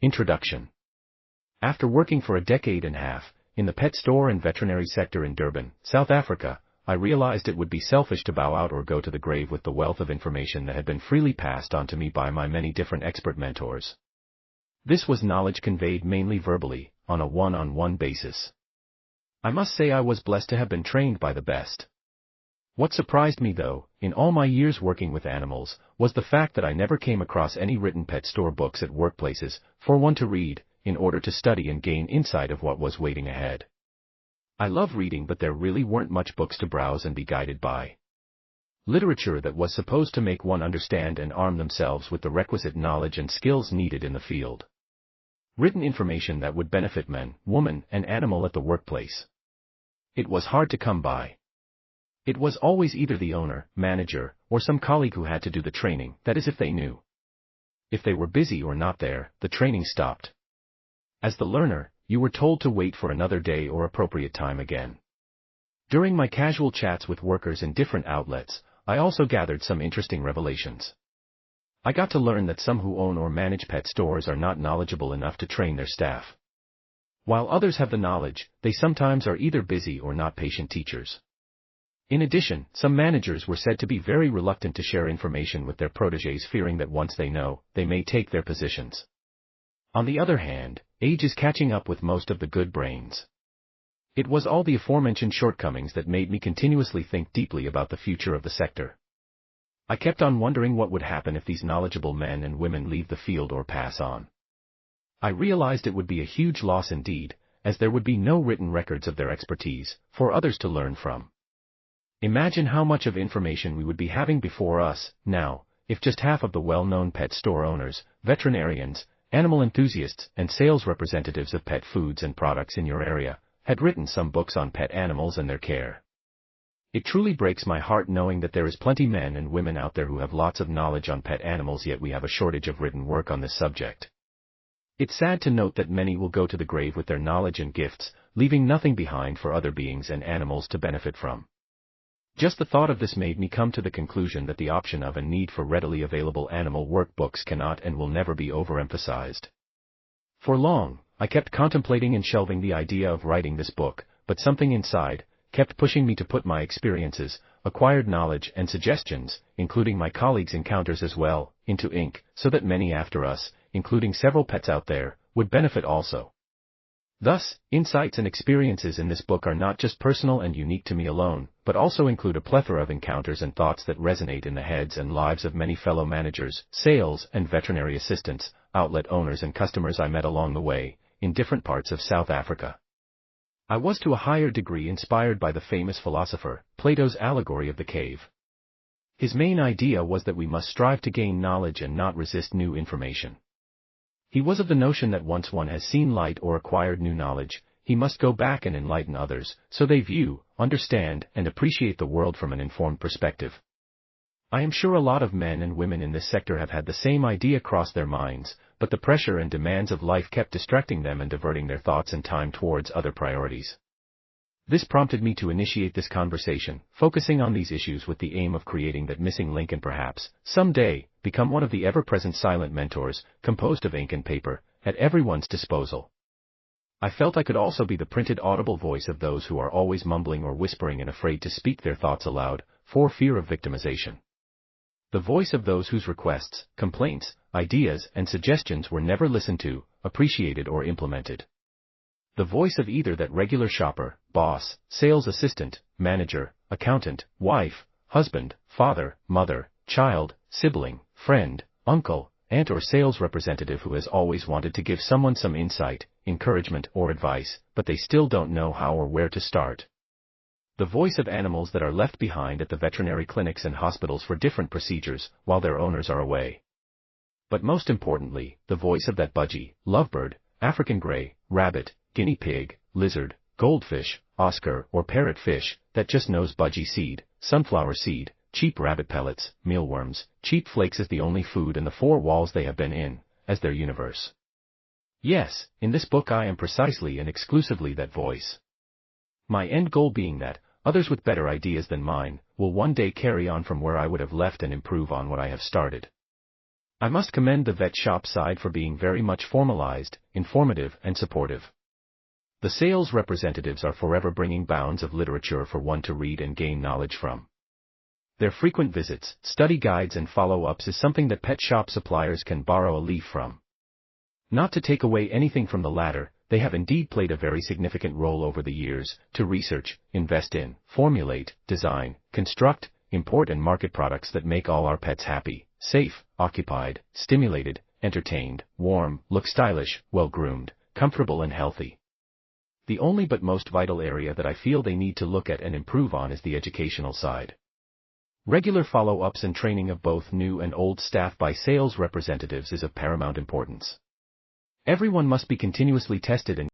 Introduction. After working for a decade and a half, in the pet store and veterinary sector in Durban, South Africa, I realized it would be selfish to bow out or go to the grave with the wealth of information that had been freely passed on to me by my many different expert mentors. This was knowledge conveyed mainly verbally, on a one-on-one basis. I must say I was blessed to have been trained by the best. What surprised me though, in all my years working with animals, was the fact that I never came across any written pet store books at workplaces, for one to read, in order to study and gain insight of what was waiting ahead. I love reading, but there really weren't much books to browse and be guided by. Literature that was supposed to make one understand and arm themselves with the requisite knowledge and skills needed in the field. Written information that would benefit man, woman, and animal at the workplace. It was hard to come by. It was always either the owner, manager, or some colleague who had to do the training, that is if they knew. If they were busy or not there, the training stopped. As the learner, you were told to wait for another day or appropriate time again. During my casual chats with workers in different outlets, I also gathered some interesting revelations. I got to learn that some who own or manage pet stores are not knowledgeable enough to train their staff. While others have the knowledge, they sometimes are either busy or not patient teachers. In addition, some managers were said to be very reluctant to share information with their protégés, fearing that once they know, they may take their positions. On the other hand, age is catching up with most of the good brains. It was all the aforementioned shortcomings that made me continuously think deeply about the future of the sector. I kept on wondering what would happen if these knowledgeable men and women leave the field or pass on. I realized it would be a huge loss indeed, as there would be no written records of their expertise, for others to learn from. Imagine how much of information we would be having before us, now, if just half of the well-known pet store owners, veterinarians, animal enthusiasts, and sales representatives of pet foods and products in your area, had written some books on pet animals and their care. It truly breaks my heart knowing that there is plenty men and women out there who have lots of knowledge on pet animals, yet we have a shortage of written work on this subject. It's sad to note that many will go to the grave with their knowledge and gifts, leaving nothing behind for other beings and animals to benefit from. Just the thought of this made me come to the conclusion that the option of and need for readily available animal workbooks cannot and will never be overemphasized. For long, I kept contemplating and shelving the idea of writing this book, but something inside kept pushing me to put my experiences, acquired knowledge and suggestions, including my colleagues' encounters as well, into ink, so that many after us, including several pets out there, would benefit also. Thus, insights and experiences in this book are not just personal and unique to me alone, but also include a plethora of encounters and thoughts that resonate in the heads and lives of many fellow managers, sales and veterinary assistants, outlet owners and customers I met along the way, in different parts of South Africa. I was to a higher degree inspired by the famous philosopher, Plato's allegory of the cave. His main idea was that we must strive to gain knowledge and not resist new information. He was of the notion that once one has seen light or acquired new knowledge, he must go back and enlighten others, so they view, understand, and appreciate the world from an informed perspective. I am sure a lot of men and women in this sector have had the same idea cross their minds, but the pressure and demands of life kept distracting them and diverting their thoughts and time towards other priorities. This prompted me to initiate this conversation, focusing on these issues with the aim of creating that missing link and perhaps, someday, become one of the ever-present silent mentors, composed of ink and paper, at everyone's disposal. I felt I could also be the printed audible voice of those who are always mumbling or whispering and afraid to speak their thoughts aloud, for fear of victimization. The voice of those whose requests, complaints, ideas, and suggestions were never listened to, appreciated or implemented. The voice of either that regular shopper, boss, sales assistant, manager, accountant, wife, husband, father, mother, child, sibling, friend, uncle, aunt or sales representative who has always wanted to give someone some insight, encouragement or advice, but they still don't know how or where to start. The voice of animals that are left behind at the veterinary clinics and hospitals for different procedures, while their owners are away. But most importantly, the voice of that budgie, lovebird, African grey, rabbit, guinea pig, lizard, goldfish, Oscar or parrotfish, that just knows budgie seed, sunflower seed, cheap rabbit pellets, mealworms, cheap flakes as the only food in the four walls they have been in, as their universe. Yes, in this book I am precisely and exclusively that voice. My end goal being that, others with better ideas than mine, will one day carry on from where I would have left and improve on what I have started. I must commend the vet shop side for being very much formalized, informative, and supportive. The sales representatives are forever bringing bounds of literature for one to read and gain knowledge from. Their frequent visits, study guides and follow-ups is something that pet shop suppliers can borrow a leaf from. Not to take away anything from the latter, they have indeed played a very significant role over the years, to research, invest in, formulate, design, construct, import and market products that make all our pets happy, safe, occupied, stimulated, entertained, warm, look stylish, well-groomed, comfortable and healthy. The only but most vital area that I feel they need to look at and improve on is the educational side. Regular follow-ups and training of both new and old staff by sales representatives is of paramount importance. Everyone must be continuously tested and